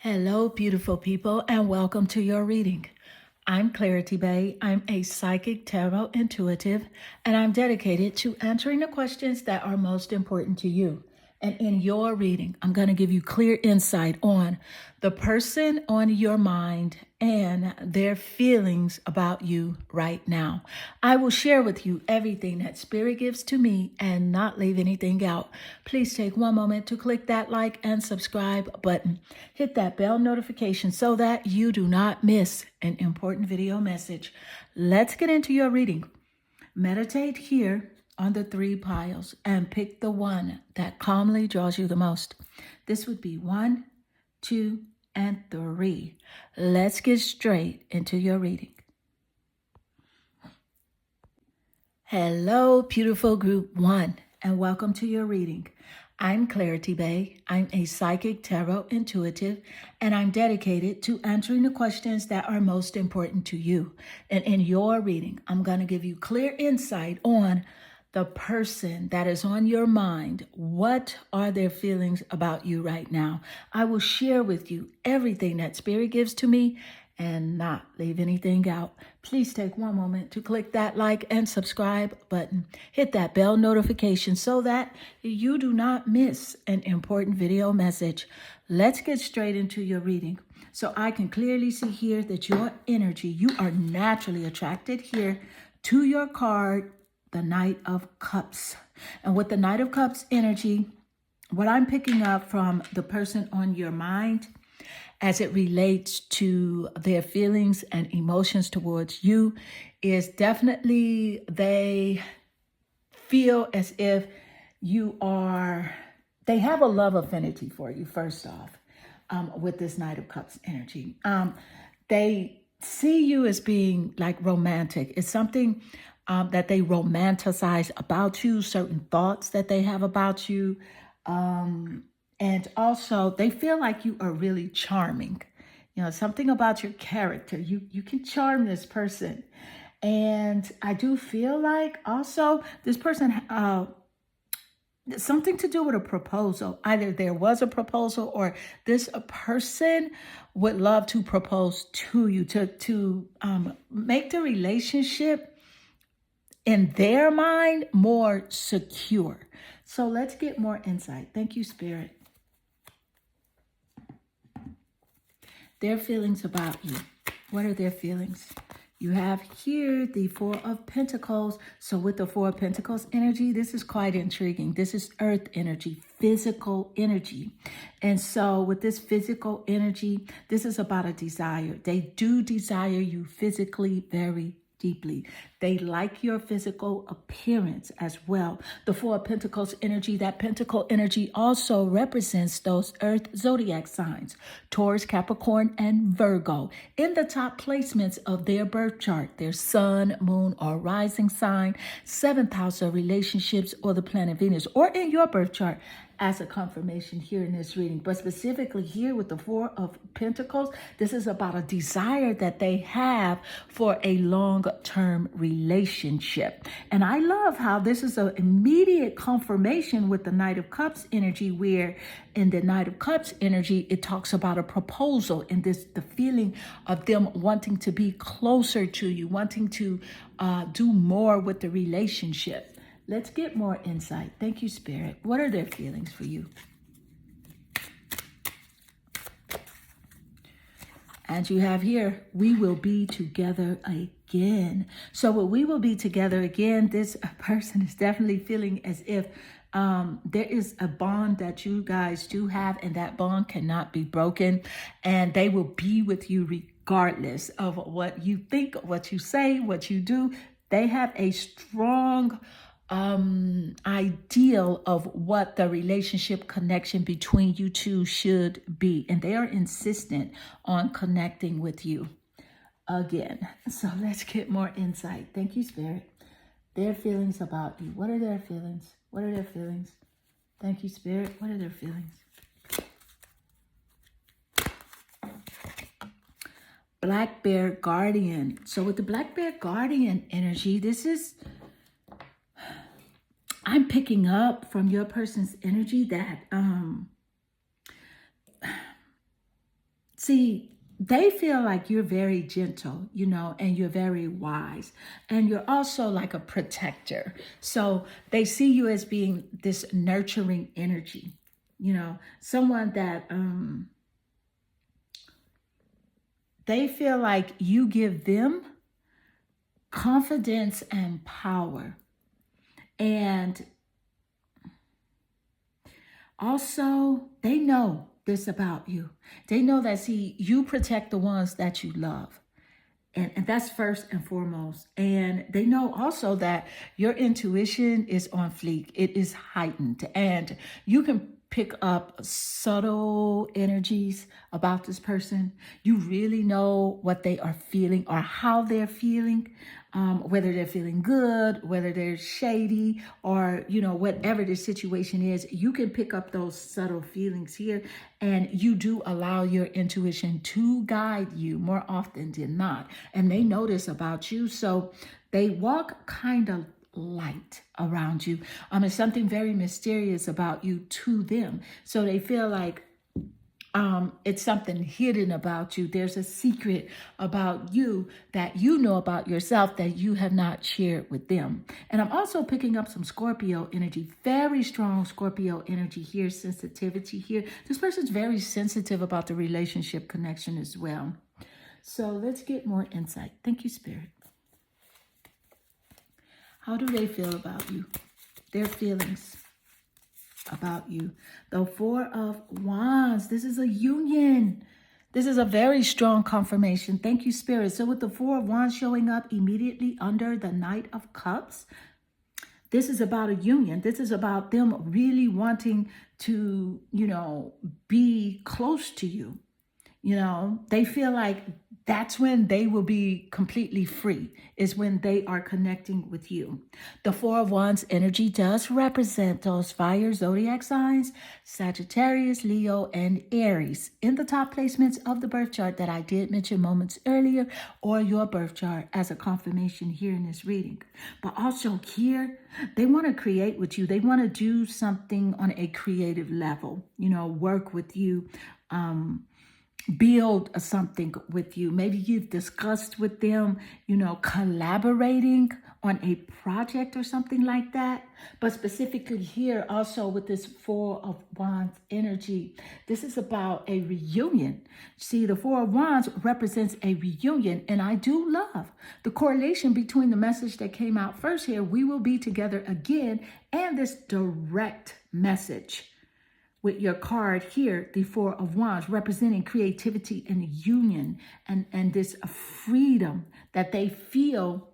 Hello, beautiful people, and welcome to your reading. I'm Clarity Bay. I'm a psychic tarot intuitive, and I'm dedicated to answering the questions that are most important to you. And in your reading, I'm going to give you clear insight on the person on your mind and their feelings about you right now. I will share with you everything that Spirit gives to me and not leave anything out. Please take one moment to click that like and subscribe button. Hit that bell notification so that you do not miss an important video message. Let's get into your reading. Meditate here on the three piles and pick the one that calmly draws you the most. This would be 1, 2, and 3. Let's get straight into your reading. Hello, beautiful group 1, and welcome to your reading. I'm Clarity Bay. I'm a psychic tarot intuitive, and I'm dedicated to answering the questions that are most important to you. And in your reading, I'm going to give you clear insight on the person that is on your mind. What are their feelings about you right now? I will share with you everything that Spirit gives to me and not leave anything out. Please take one moment to click that like and subscribe button. Hit that bell notification so that you do not miss an important video message. Let's get straight into your reading. So I can clearly see here that your energy, you are naturally attracted here to your card, the Knight of Cups. And with the Knight of Cups energy, what I'm picking up from the person on your mind as it relates to their feelings and emotions towards you is definitely they feel as if they have a love affinity for you, first off, with this Knight of Cups energy. They see you as being like romantic. It's something that they romanticize about you, certain thoughts that they have about you. And also they feel like you are really charming. You know, something about your character. You can charm this person. And I do feel like also this person, something to do with a proposal. Either there was a proposal or this person would love to propose to you to make the relationship in their mind more secure. So let's get more insight. Thank you, Spirit. Their feelings about you. What are their feelings? You have here the Four of Pentacles. So with the Four of Pentacles energy, this is quite intriguing. This is earth energy, physical energy. And so with this physical energy, this is about a desire. They do desire you physically very deeply. They like your physical appearance as well. The Four of Pentacles energy, that pentacle energy also represents those earth zodiac signs, Taurus, Capricorn, and Virgo, in the top placements of their birth chart, their sun, moon, or rising sign, 7th house of relationships, or the planet Venus, or in your birth chart as a confirmation here in this reading. But specifically here with the Four of Pentacles, this is about a desire that they have for a long-term relationship. And I love how this is an immediate confirmation with the Knight of Cups energy, where in the Knight of Cups energy, it talks about a proposal and the feeling of them wanting to be closer to you, wanting to do more with the relationship. Let's get more insight. Thank you, Spirit. What are their feelings for you? And you have here, we will be together again. So what we will be together again, this person is definitely feeling as if there is a bond that you guys do have, and that bond cannot be broken. And they will be with you regardless of what you think, what you say, what you do. They have a strong ideal of what the relationship connection between you two should be. And they are insistent on connecting with you again. So let's get more insight. Thank you, Spirit. Their feelings about you. What are their feelings? What are their feelings? Thank you, Spirit. What are their feelings? Black Bear Guardian. So with the Black Bear Guardian energy, this is, I'm picking up from your person's energy that See, they feel like you're very gentle, you know, and you're very wise. And you're also like a protector. So they see you as being this nurturing energy, you know, someone that they feel like you give them confidence and power. And also, they know this about you. They know that, see, you protect the ones that you love. And that's first and foremost. And they know also that your intuition is on fleek. It is heightened. And you can pick up subtle energies about this person. You really know what they are feeling or how they're feeling, whether they're feeling good, whether they're shady, or, you know, whatever the situation is. You can pick up those subtle feelings here, and you do allow your intuition to guide you more often than not. And they notice about you. So they walk kind of light around you. There's something very mysterious about you to them. So they feel like it's something hidden about you. There's a secret about you that you know about yourself that you have not shared with them. And I'm also picking up some Scorpio energy, very strong Scorpio energy here, sensitivity here. This person's very sensitive about the relationship connection as well. So let's get more insight. Thank you, Spirit. How do they feel about you? Their feelings about you. The Four of Wands. This is a union. This is a very strong confirmation. Thank you, Spirit. So with the Four of Wands showing up immediately under the Knight of Cups, this is about a union. This is about them really wanting to, you know, be close to you. You know, they feel like that's when they will be completely free, is when they are connecting with you. The Four of Wands energy does represent those fire zodiac signs, Sagittarius, Leo, and Aries, in the top placements of the birth chart that I did mention moments earlier, or your birth chart as a confirmation here in this reading. But also here, they want to create with you. They want to do something on a creative level, you know, work with you, build something with you. Maybe you've discussed with them, you know, collaborating on a project or something like that. But specifically here, also with this Four of Wands energy, this is about a reunion. See, the Four of Wands represents a reunion, and I do love the correlation between the message that came out first here, we will be together again, and this direct message with your card here, the Four of Wands, representing creativity and union, and this freedom that they feel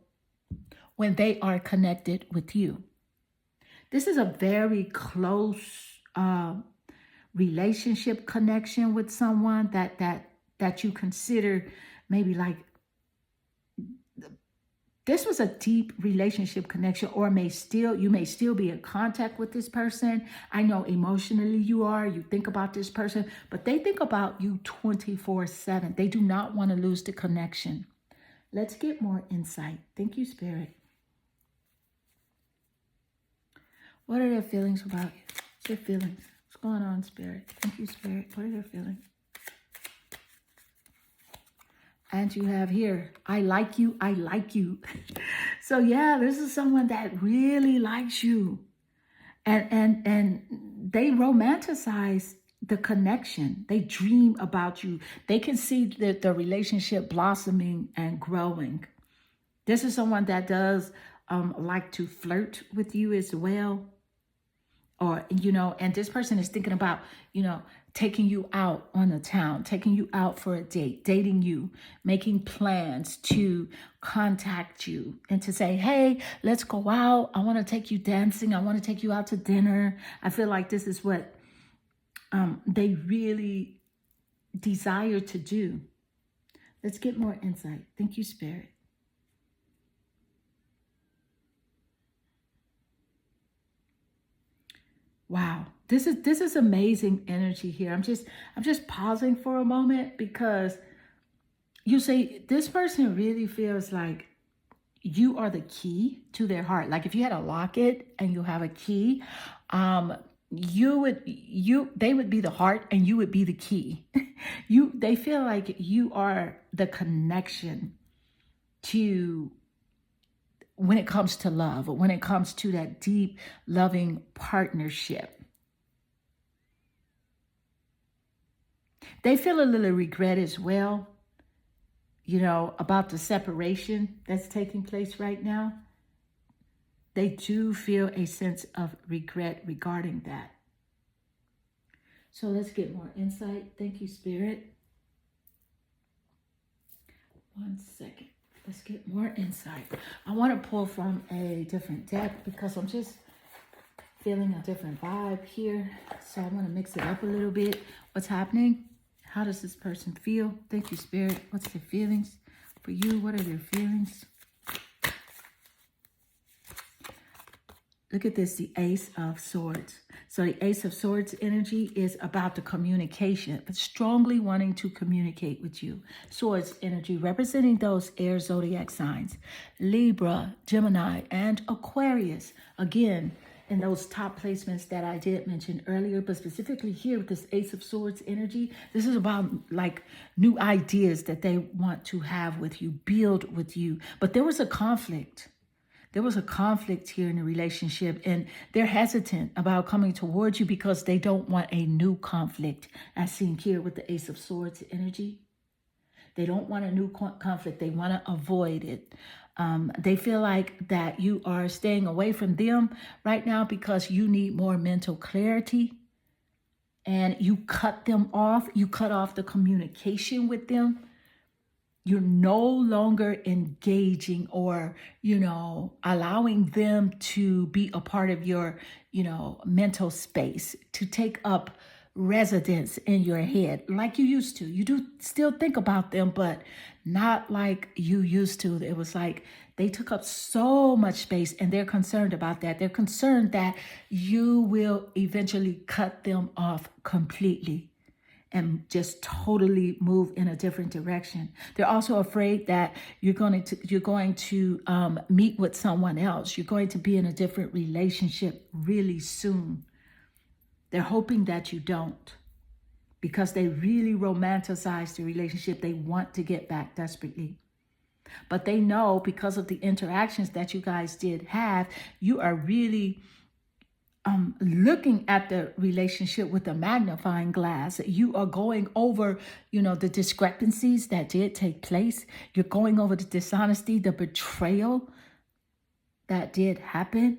when they are connected with you. This is a very close relationship connection with someone that you consider maybe like this was a deep relationship connection, or you may still be in contact with this person. I know emotionally you think about this person, but they think about you 24/7. They do not want to lose the connection. Let's get more insight. Thank you, Spirit. What are their feelings about you? What's their feelings? What's going on, Spirit? Thank you, Spirit. What are their feelings? And you have here, I like you, I like you. So yeah, this is someone that really likes you. And they romanticize the connection. They dream about you. They can see the relationship blossoming and growing. This is someone that does like to flirt with you as well. Or, you know, and this person is thinking about, you know, taking you out on the town, taking you out for a date, dating you, making plans to contact you and to say, hey, let's go out. I want to take you dancing. I want to take you out to dinner. I feel like this is what they really desire to do. Let's get more insight. Thank you, Spirit. Wow, this is amazing energy here. I'm just pausing for a moment because you say this person really feels like you are the key to their heart. Like if you had a locket and you have a key, they would be the heart and you would be the key. They feel like you are the connection to, when it comes to love, or when it comes to that deep loving partnership. They feel a little regret as well, about the separation that's taking place right now. They do feel a sense of regret regarding that. So let's get more insight. Thank you, Spirit. 1 second. Let's get more insight. I want to pull from a different deck because I'm just feeling a different vibe here. So I want to mix it up a little bit. What's happening? How does this person feel? Thank you, Spirit. What's their feelings for you? What are their feelings? Look at this, the Ace of Swords. So the Ace of Swords energy is about the communication, but strongly wanting to communicate with you. Swords energy representing those air zodiac signs, Libra, Gemini, and Aquarius. Again, in those top placements that I did mention earlier, but specifically here with this Ace of Swords energy, this is about like new ideas that they want to have with you, build with you. But there was a conflict. There was a conflict here in the relationship, and they're hesitant about coming towards you because they don't want a new conflict, as seen here with the Ace of Swords energy. They don't want a new conflict. They want to avoid it. They feel like that you are staying away from them right now because you need more mental clarity, and you cut them off. You cut off the communication with them. You're no longer engaging or, allowing them to be a part of your, mental space, to take up residence in your head like you used to. You do still think about them, but not like you used to. It was like they took up so much space, and they're concerned about that. They're concerned that you will eventually cut them off completely and just totally move in a different direction. They're also afraid that you're going to meet with someone else. You're going to be in a different relationship really soon. They're hoping that you don't, because they really romanticize the relationship. They want to get back desperately. But they know, because of the interactions that you guys did have, you are really looking at the relationship with a magnifying glass. You are going over, the discrepancies that did take place. You're going over the dishonesty, the betrayal that did happen.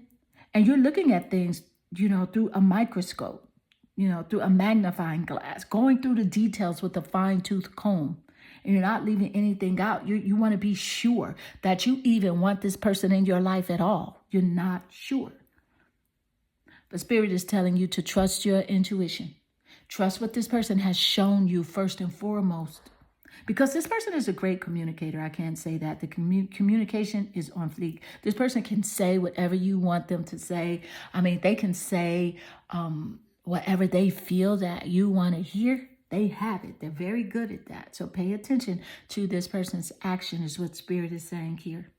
And you're looking at things, through a microscope, through a magnifying glass, going through the details with a fine-tooth comb. And you're not leaving anything out. You want to be sure that you even want this person in your life at all. You're not sure. But Spirit is telling you to trust your intuition. Trust what this person has shown you first and foremost. Because this person is a great communicator. I can't say that. The communication is on fleek. This person can say whatever you want them to say. I mean, they can say whatever they feel that you want to hear. They have it. They're very good at that. So pay attention to this person's action is what Spirit is saying here.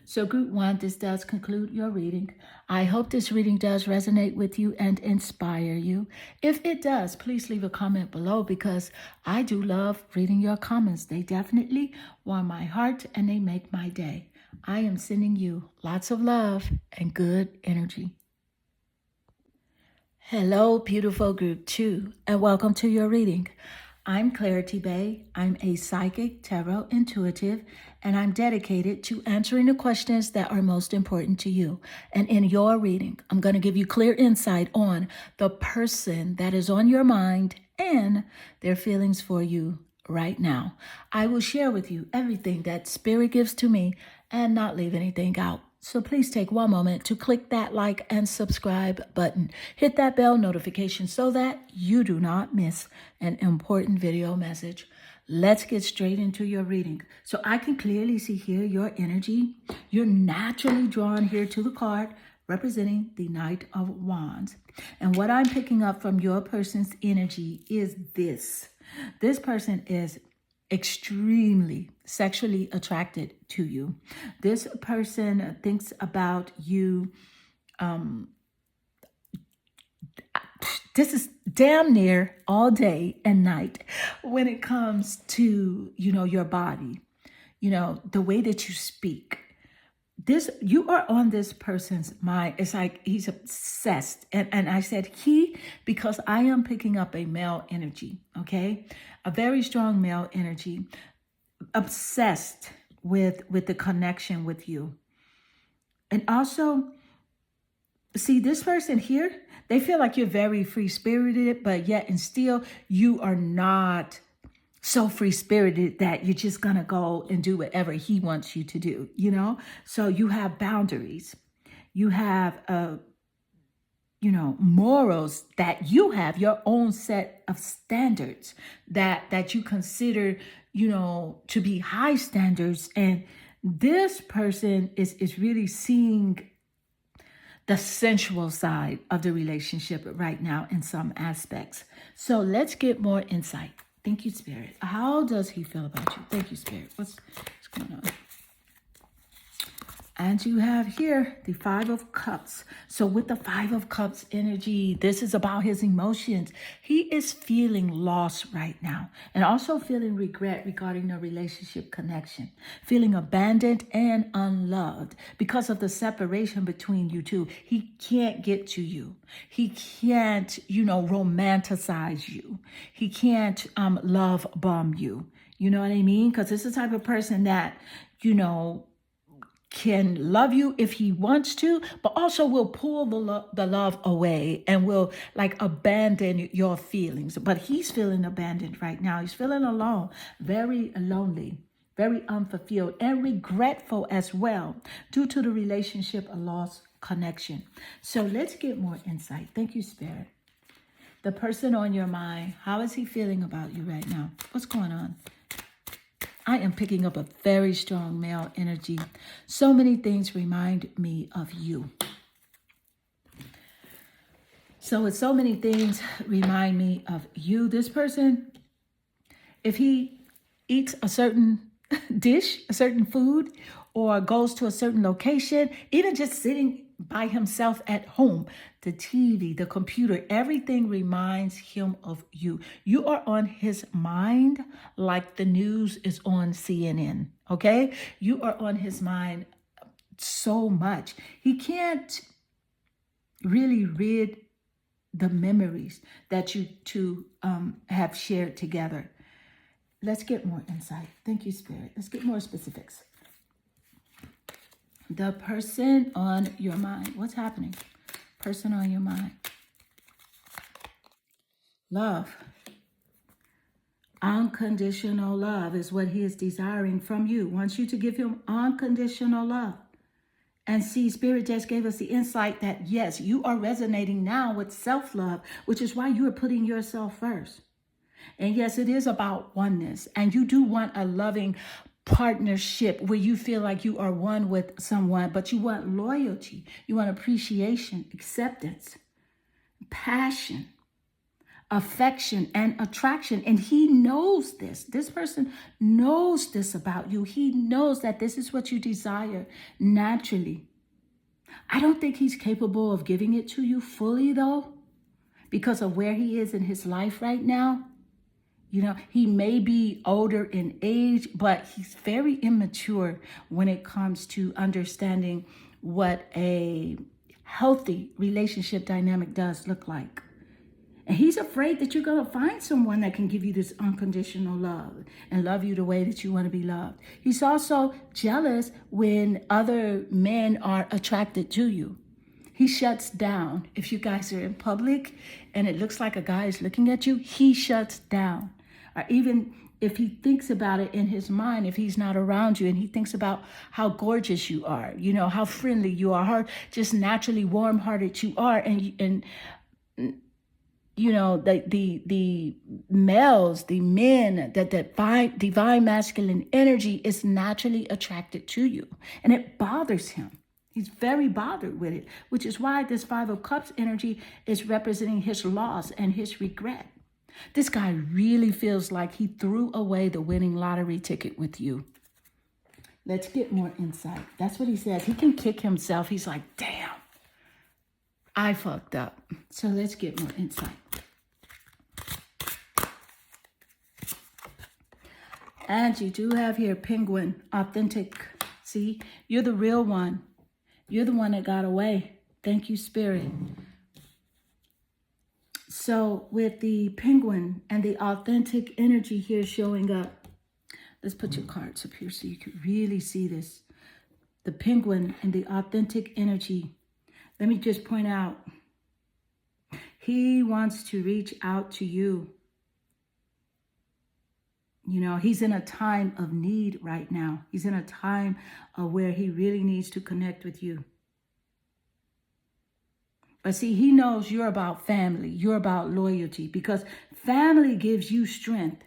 So Group 1, this does conclude your reading. I hope this reading does resonate with you and inspire you. If it does, please leave a comment below, because I do love reading your comments. They definitely warm my heart and they make my day. I am sending you lots of love and good energy. Hello, beautiful Group 2, and welcome to your reading. I'm Clarity Bay. I'm a psychic, tarot intuitive, and I'm dedicated to answering the questions that are most important to you. And in your reading, I'm going to give you clear insight on the person that is on your mind and their feelings for you right now. I will share with you everything that Spirit gives to me and not leave anything out. So please take one moment to click that like and subscribe button. Hit that bell notification so that you do not miss an important video message. Let's get straight into your reading. So I can clearly see here your energy. You're naturally drawn here to the card representing the Knight of Wands. And what I'm picking up from your person's energy is this. This person is extremely sexually attracted to you. This person thinks about you This is damn near all day and night when it comes to, your body, the way that you speak. You are on this person's mind. It's like he's obsessed. And I said he, because I am picking up a male energy, okay? A very strong male energy, obsessed with the connection with you. And also, see, this person here, they feel like you're very free-spirited, but yet and still you are not so free-spirited that you're just going to go and do whatever he wants you to do, So you have boundaries. You have, morals that you have, your own set of standards that you consider, to be high standards. And this person is really seeing the sensual side of the relationship right now in some aspects. So let's get more insight. Thank you, Spirit. How does he feel about you? Thank you, Spirit. What's going on? And you have here the Five of Cups. So with the Five of Cups energy, this is about his emotions. He is feeling lost right now and also feeling regret regarding the relationship connection, feeling abandoned and unloved because of the separation between you two. He can't get to you. He can't, romanticize you. He can't love bomb you. You know what I mean? Because it's the type of person that, can love you if he wants to, but also will pull the love away and will abandon your feelings. But he's feeling abandoned right now. He's feeling alone, very lonely, very unfulfilled and regretful as well due to the relationship, a lost connection. So let's get more insight. Thank you, Spirit. The person on your mind, how is he feeling about you right now? What's going on? I am picking up a very strong male energy. So many things remind me of you. So many things remind me of you. This person, if he eats a certain dish, a certain food, or goes to a certain location, even just sitting by himself at home, the TV, the computer, everything reminds him of you. You are on his mind like the news is on CNN, okay? You are on his mind so much. He can't really rid the memories that you two have shared together. Let's get more insight. Thank you, Spirit. Let's get more specifics. The person on your mind. What's happening? Person on your mind. Love. Unconditional love is what he is desiring from you. Wants you to give him unconditional love. And see, Spirit just gave us the insight that, yes, you are resonating now with self-love, which is why you are putting yourself first. And yes, it is about oneness. And you do want a loving partnership where you feel like you are one with someone, but you want loyalty, you want appreciation, acceptance, passion, affection, and attraction. And he knows this. This person knows this about you. He knows that this is what you desire naturally. I don't think he's capable of giving it to you fully, though, because of where he is in his life right now. He may be older in age, but he's very immature when it comes to understanding what a healthy relationship dynamic does look like. And he's afraid that you're going to find someone that can give you this unconditional love and love you the way that you want to be loved. He's also jealous when other men are attracted to you. He shuts down. If you guys are in public and it looks like a guy is looking at you, he shuts down. Or even if he thinks about it in his mind, if he's not around you and he thinks about how gorgeous you are, how friendly you are, how just naturally warm-hearted you are. And the males, the men, that divine masculine energy is naturally attracted to you. And it bothers him. He's very bothered with it, which is why this Five of Cups energy is representing his loss and his regret. This guy really feels like he threw away the winning lottery ticket with you. Let's get more insight. That's what he says. He can kick himself. He's like, damn, I fucked up. So let's get more insight. And you do have here penguin, authentic. See, you're the real one. You're the one that got away. Thank you, Spirit. So with the penguin and the authentic energy here showing up, let's put your cards up here so you can really see this. The penguin and the authentic energy. Let me just point out, he wants to reach out to you. You know, he's in a time of need right now. He's in a time where he really needs to connect with you. But see, he knows you're about family. You're about loyalty, because family gives you strength.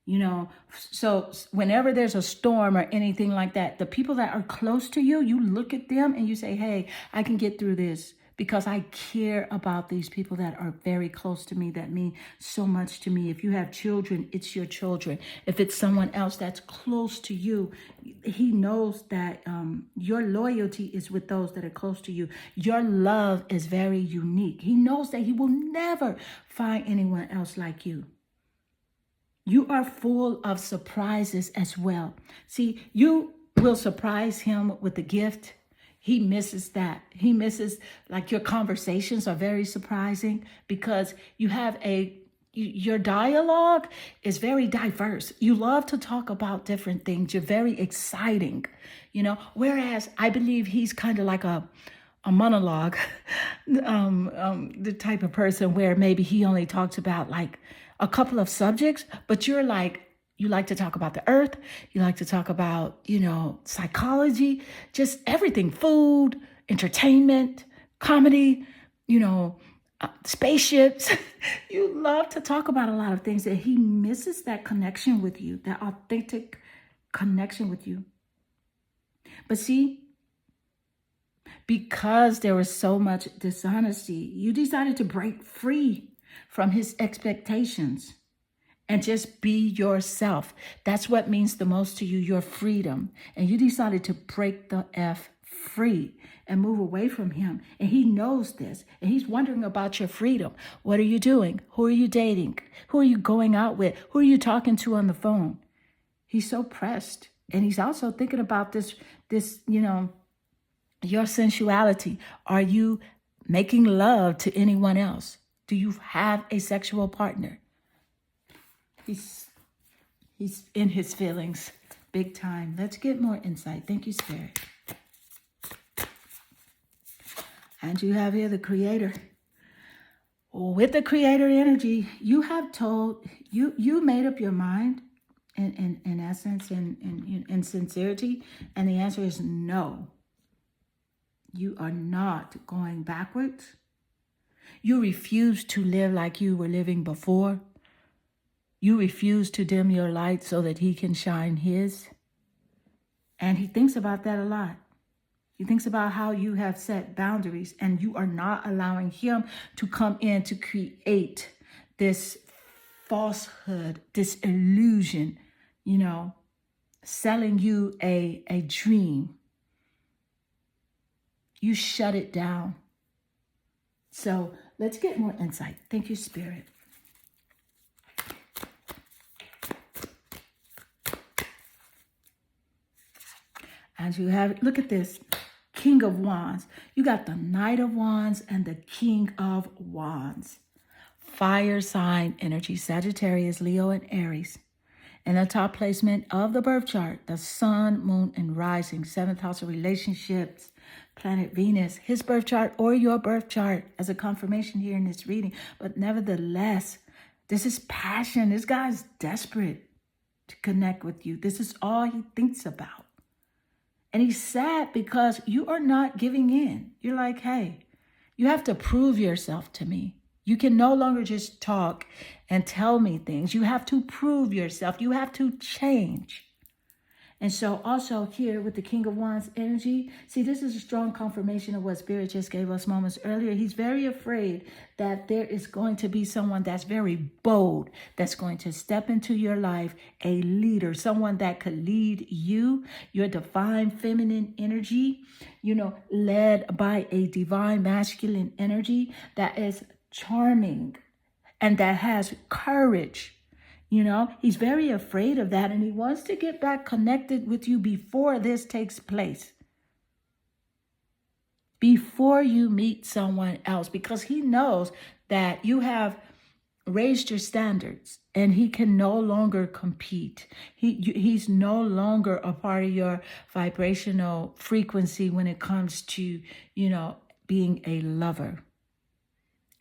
You know, so whenever there's a storm or anything like that, the people that are close to you, you look at them and you say, hey, I can get through this because I care about these people that are very close to me, that mean so much to me. If you have children, it's your children. If it's someone else that's close to you, he knows that your loyalty is with those that are close to you. Your love is very unique. He knows that he will never find anyone else like you. You are full of surprises as well. See, you will surprise him with a gift. He misses that. He misses, like, your conversations are very surprising because you have your dialogue is very diverse. You love to talk about different things. You're very exciting, you know, whereas I believe he's kind of like a monologue, the type of person where maybe he only talks about like a couple of subjects, but you're like, you like to talk about the earth. You like to talk about, you know, psychology, just everything, food, entertainment, comedy, you know, spaceships. You love to talk about a lot of things, and he misses that connection with you, that authentic connection with you. But see, because there was so much dishonesty, you decided to break free from his expectations and just be yourself. That's what means the most to you, your freedom. And you decided to break the F free and move away from him. And he knows this. And he's wondering about your freedom. What are you doing? Who are you dating? Who are you going out with? Who are you talking to on the phone? He's so pressed. And he's also thinking about this, you know, your sensuality. Are you making love to anyone else? Do you have a sexual partner? He's in his feelings big time. Let's get more insight. Thank you, Spirit. And you have here the Creator. With the Creator energy, you have told, you made up your mind in essence, in sincerity. And the answer is no. You are not going backwards. You refuse to live like you were living before. You refuse to dim your light so that he can shine his. And he thinks about that a lot. He thinks about how you have set boundaries and you are not allowing him to come in to create this falsehood, this illusion, you know, selling you a dream. You shut it down. So let's get more insight. Thank you, Spirit. As you have, look at this, King of Wands. You got the Knight of Wands and the King of Wands. Fire sign energy, Sagittarius, Leo, and Aries. In the top placement of the birth chart, the sun, moon, and rising, 7th house of relationships, planet Venus, his birth chart or your birth chart as a confirmation here in this reading. But nevertheless, this is passion. This guy's desperate to connect with you. This is all he thinks about. And he's sad because you are not giving in. You're like, hey, you have to prove yourself to me. You can no longer just talk and tell me things. You have to prove yourself. You have to change. And so also here with the King of Wands energy, see, this is a strong confirmation of what Spirit just gave us moments earlier. He's very afraid that there is going to be someone that's very bold, that's going to step into your life, a leader, someone that could lead you, your divine feminine energy, you know, led by a divine masculine energy that is charming and that has courage. You know, he's very afraid of that, and he wants to get back connected with you before this takes place, before you meet someone else, because he knows that you have raised your standards and he can no longer compete. He's no longer a part of your vibrational frequency when it comes to, being a lover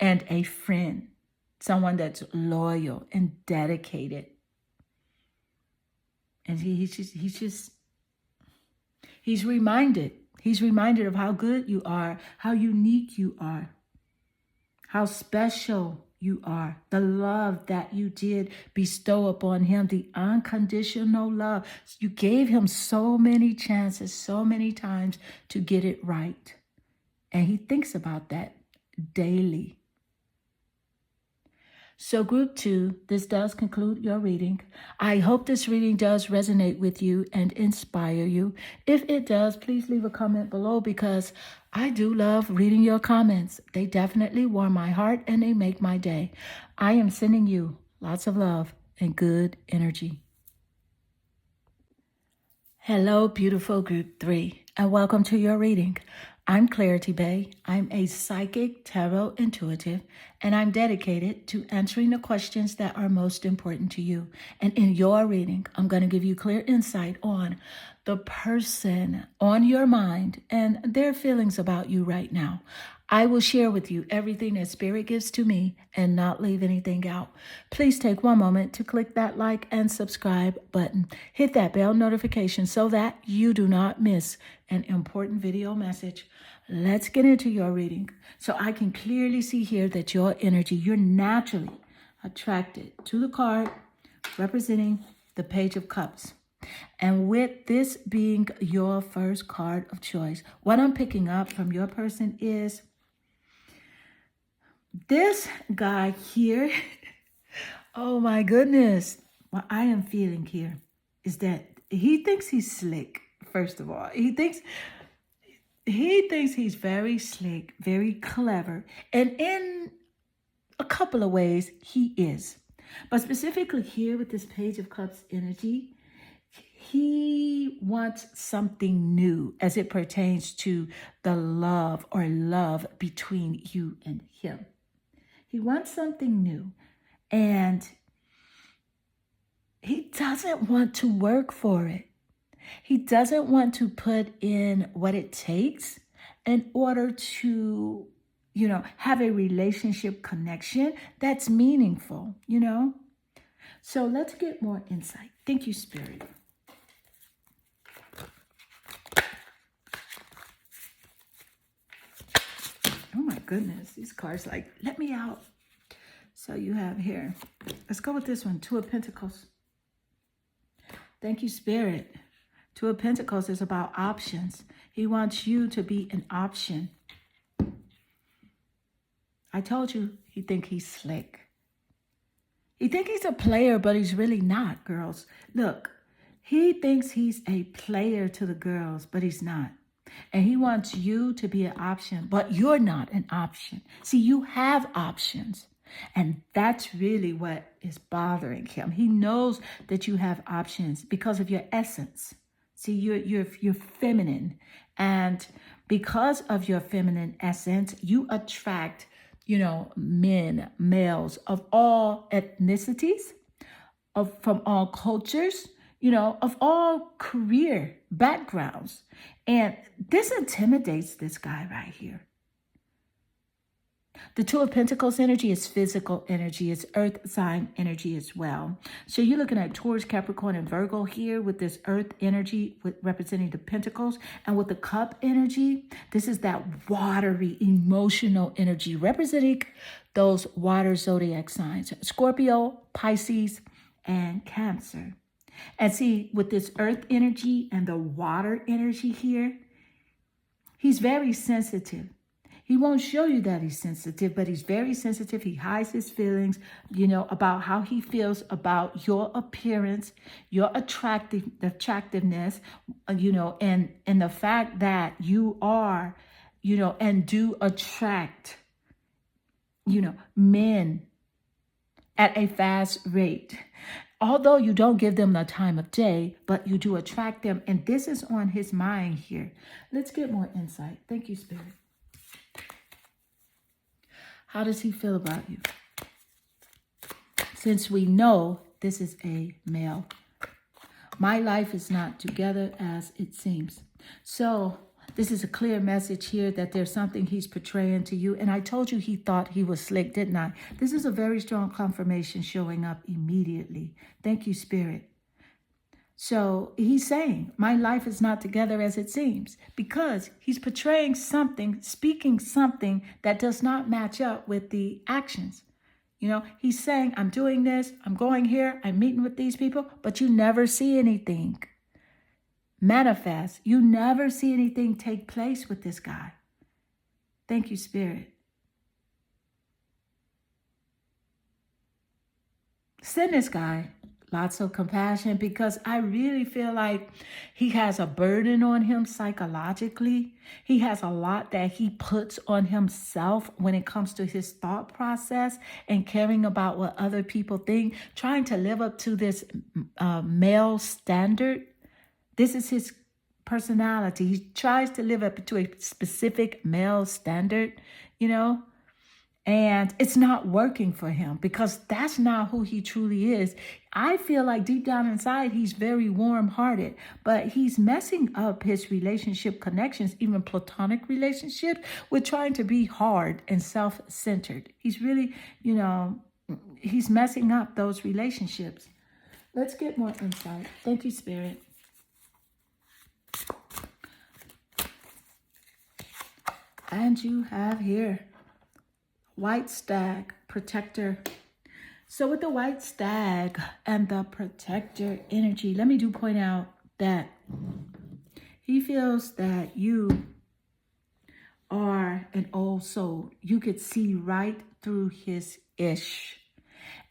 and a friend, someone that's loyal and dedicated. And he's reminded. He's reminded of how good you are, how unique you are, how special you are, the love that you did bestow upon him, the unconditional love. You gave him so many chances, so many times to get it right. And he thinks about that daily. So group 2, this does conclude your reading. I hope this reading does resonate with you and inspire you. If it does, please leave a comment below, because I do love reading your comments. They definitely warm my heart and they make my day. I am sending you lots of love and good energy. Hello, beautiful group 3, and welcome to your reading. I'm Clarity Bay. I'm a psychic tarot intuitive, and I'm dedicated to answering the questions that are most important to you. And in your reading, I'm going to give you clear insight on the person on your mind and their feelings about you right now. I will share with you everything that Spirit gives to me and not leave anything out. Please take one moment to click that like and subscribe button. Hit that bell notification so that you do not miss an important video message. Let's get into your reading. So I can clearly see here that your energy, you're naturally attracted to the card representing the Page of Cups. And with this being your first card of choice, what I'm picking up from your person is this guy here. Oh my goodness. What I am feeling here is that he thinks he's slick, first of all. He thinks he's very slick, very clever. And in a couple of ways, he is. But specifically here with this Page of Cups energy, he wants something new as it pertains to the love between you and him. He wants something new, and he doesn't want to work for it. He doesn't want to put in what it takes in order to, have a relationship connection that's meaningful, So let's get more insight. Thank you, Spirit. Oh my goodness, these cards let me out. So you have here, let's go with this one, Two of Pentacles. Thank you, Spirit. Two of Pentacles is about options. He wants you to be an option. I told you he think he's slick. He think he's a player, but he's really not, girls. Look, he thinks he's a player to the girls, but he's not. And he wants you to be an option, but you're not an option. See, you have options. And that's really what is bothering him. He knows that you have options because of your essence. See, you're feminine. And because of your feminine essence, you attract, men, males of all ethnicities, from all cultures, of all career backgrounds. And this intimidates this guy right here. The Two of Pentacles energy is physical energy. It's earth sign energy as well. So you're looking at Taurus, Capricorn, and Virgo here with this earth energy representing the Pentacles. And with the cup energy, this is that watery, emotional energy representing those water zodiac signs. Scorpio, Pisces, and Cancer. And see, with this earth energy and the water energy here, he's very sensitive. He won't show you that he's sensitive, but he's very sensitive. He hides his feelings, about how he feels about your appearance, your attractiveness, and the fact that you are, and do attract, men at a fast rate. Although you don't give them the time of day, but you do attract them. And this is on his mind here. Let's get more insight. Thank you, Spirit. How does he feel about you? Since we know this is a male. My life is not together as it seems. So this is a clear message here that there's something he's portraying to you. And I told you he thought he was slick, didn't I? This is a very strong confirmation showing up immediately. Thank you, Spirit. So he's saying, my life is not together as it seems, because he's portraying something, speaking something that does not match up with the actions. You know, he's saying, I'm doing this, I'm going here, I'm meeting with these people, but you never see anything manifest. You never see anything take place with this guy. Thank you, Spirit. Send this guy lots of compassion, because I really feel like he has a burden on him psychologically. He has a lot that he puts on himself when it comes to his thought process and caring about what other people think, trying to live up to this male standard. This is his personality. He tries to live up to a specific male standard, you know, and it's not working for him because that's not who he truly is. I feel like deep down inside, he's very warm-hearted, but he's messing up his relationship connections, even platonic relationships, with trying to be hard and self-centered. He's really, you know, he's messing up those relationships. Let's get more insight. Thank you, Spirit. And you have here White Stag, Protector. So with the White Stag and the Protector energy, let me point out that he feels that you are an old soul. You could see right through his ish.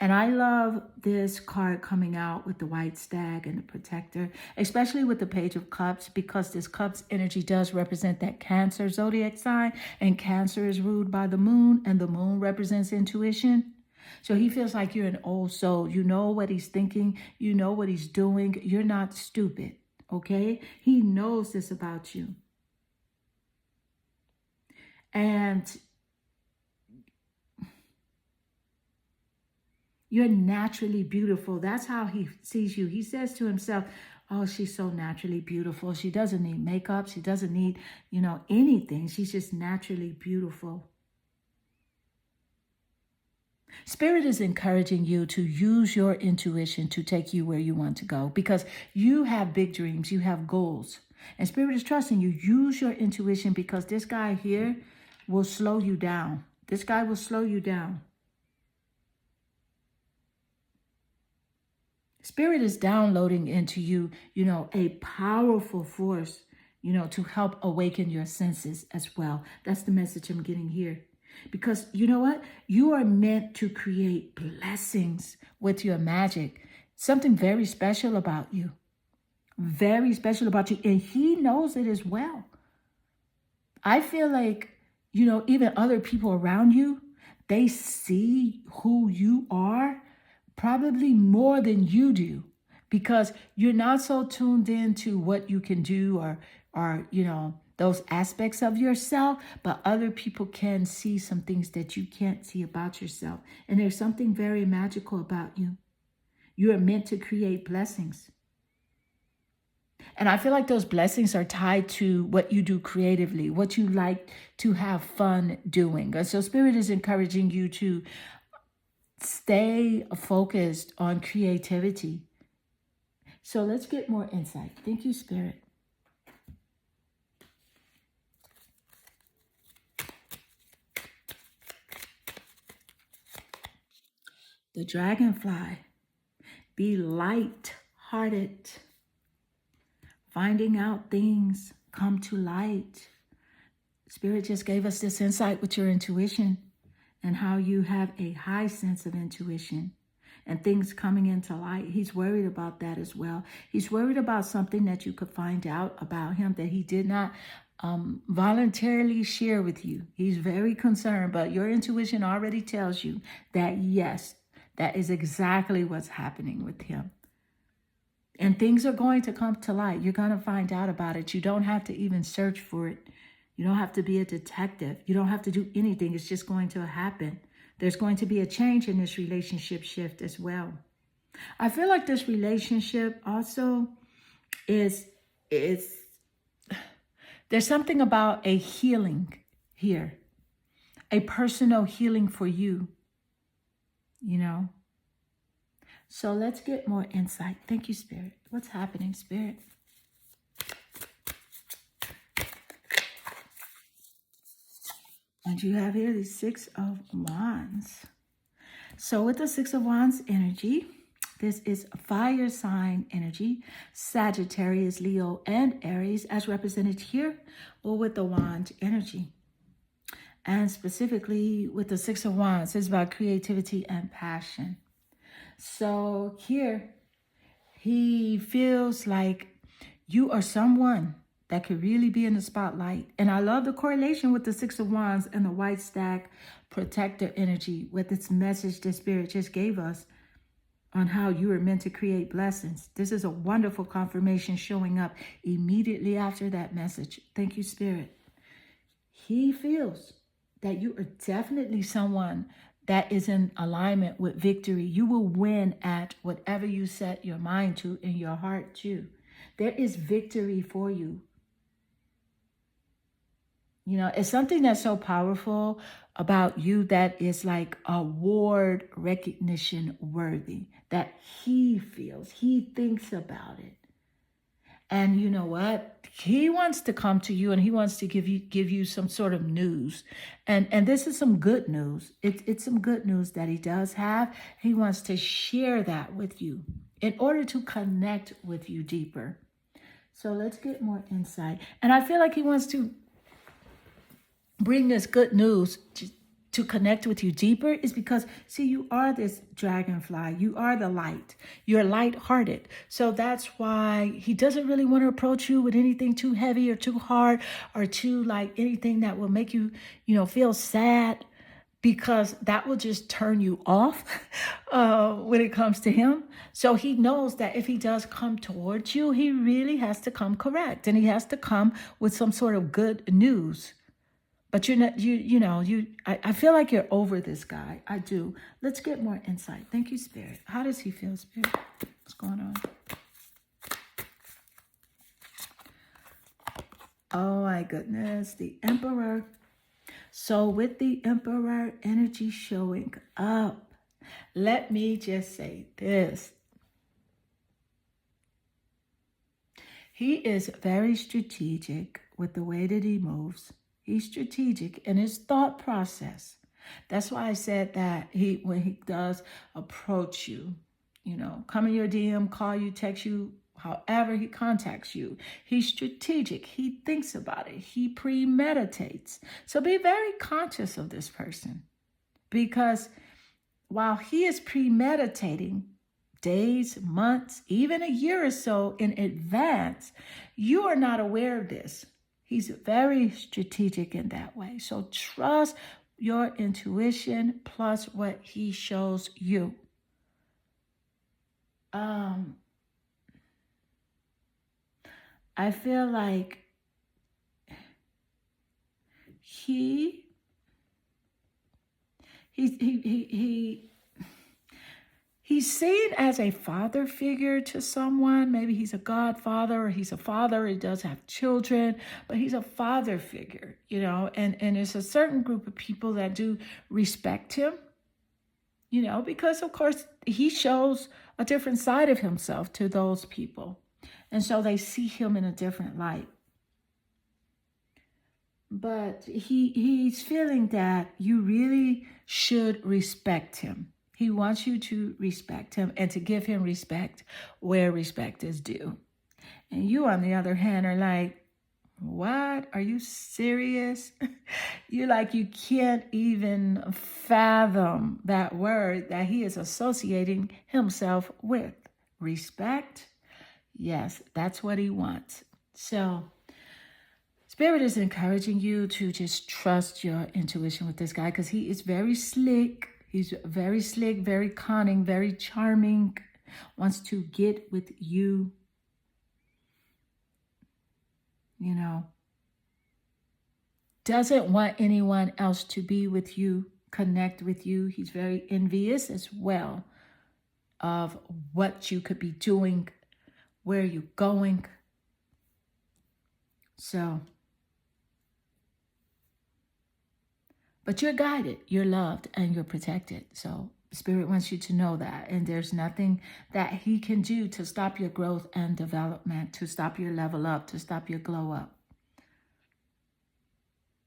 And I love this card coming out with the White Stag and the Protector, especially with the Page of Cups, because this Cups energy does represent that Cancer zodiac sign, and Cancer is ruled by the moon, and the moon represents intuition. So he feels like you're an old soul. You know what he's thinking. You know what he's doing. You're not stupid, okay? He knows this about you. And you're naturally beautiful. That's how he sees you. He says to himself, oh, she's so naturally beautiful. She doesn't need makeup. She doesn't need, you know, anything. She's just naturally beautiful. Spirit is encouraging you to use your intuition to take you where you want to go, because you have big dreams. You have goals. And Spirit is trusting you. Use your intuition, because this guy here will slow you down. This guy will slow you down. Spirit is downloading into you, you know, a powerful force, you know, to help awaken your senses as well. That's the message I'm getting here. Because you know what? You are meant to create blessings with your magic. Something very special about you. Very special about you. And he knows it as well. I feel like, you know, even other people around you, they see who you are probably more than you do, because you're not so tuned into what you can do or you know, those aspects of yourself, but other people can see some things that you can't see about yourself. And there's something very magical about you. You are meant to create blessings. And I feel like those blessings are tied to what you do creatively, what you like to have fun doing. And so Spirit is encouraging you to stay focused on creativity. So let's get more insight. Thank you, Spirit. The Dragonfly. Be light-hearted. Finding out things come to light. Spirit just gave us this insight with your intuition, and how you have a high sense of intuition and things coming into light. He's worried about that as well. He's worried about something that you could find out about him that he did not voluntarily share with you. He's very concerned, but your intuition already tells you that, yes, That is exactly what's happening with him. And things are going to come to light. You're going to find out about it. You don't have to even search for it. You don't have to be a detective. You don't have to do anything. It's just going to happen. There's going to be a change in this relationship shift as well. I feel like this relationship also is there's something about a healing here. A personal healing for you. You know? So let's get more insight. Thank you, Spirit. What's happening, Spirit? And you have here the Six of Wands. So with the Six of Wands energy, this is fire sign energy, Sagittarius, Leo, and Aries, as represented here, or with the wand energy. And specifically with the Six of Wands, it's about creativity and passion. So here, he feels like you are someone that could really be in the spotlight. And I love the correlation with the Six of Wands and the white stack protector energy with its message the Spirit just gave us on how you are meant to create blessings. This is a wonderful confirmation showing up immediately after that message. Thank you, Spirit. He feels that you are definitely someone that is in alignment with victory. You will win at whatever you set your mind to in your heart too. There is victory for you. You know, it's something that's so powerful about you that is like award recognition worthy, that he feels, he thinks about it. And you know what? He wants to come to you and he wants to give you some sort of news. And this is some good news. It's some good news that he does have. He wants to share that with you in order to connect with you deeper. So let's get more insight. And I feel like he wants to bring this good news to connect with you deeper is because, see, you are this dragonfly. You are the light. You're lighthearted. So that's why he doesn't really want to approach you with anything too heavy or too hard or too like anything that will make you, feel sad, because that will just turn you off when it comes to him. So he knows that if he does come towards you, he really has to come correct, and he has to come with some sort of good news. But you're not, I feel like you're over this guy. I do. Let's get more insight. Thank you, Spirit. How does he feel, Spirit? What's going on? Oh my goodness, the Emperor. So with the Emperor energy showing up, let me just say this. He is very strategic with the way that he moves. He's strategic in his thought process. That's why I said that when he does approach you, come in your DM, call you, text you, however he contacts you, he's strategic. He thinks about it. He premeditates. So be very conscious of this person, because while he is premeditating days, months, even a year or so in advance, you are not aware of this. He's very strategic in that way. So trust your intuition plus what he shows you. I feel like he's seen as a father figure to someone. Maybe he's a godfather, or he's a father. He does have children, but he's a father figure, and there's a certain group of people that do respect him, because of course he shows a different side of himself to those people. And so they see him in a different light. But he's feeling that you really should respect him. He wants you to respect him and to give him respect where respect is due. And you, on the other hand, are like, what? Are you serious? You can't even fathom that word that he is associating himself with. Respect? Yes, that's what he wants. So Spirit is encouraging you to just trust your intuition with this guy, because he is very slick. He's very slick, very cunning, very charming, wants to get with you, you know, doesn't want anyone else to be with you, connect with you. He's very envious as well of what you could be doing, where you're going. So, but you're guided, you're loved, and you're protected. So Spirit wants you to know that. And there's nothing that he can do to stop your growth and development, to stop your level up, to stop your glow up.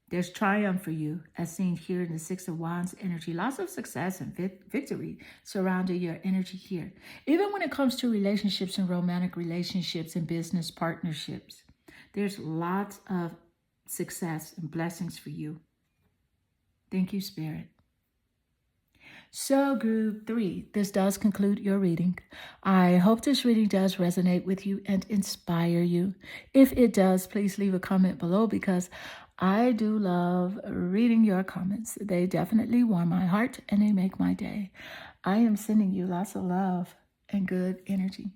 There's triumph for you, as seen here in the Six of Wands energy. Lots of success and victory surrounding your energy here. Even when it comes to relationships and romantic relationships and business partnerships, there's lots of success and blessings for you. Thank you, Spirit. So, group 3, this does conclude your reading. I hope this reading does resonate with you and inspire you. If it does, please leave a comment below, because I do love reading your comments. They definitely warm my heart and they make my day. I am sending you lots of love and good energy.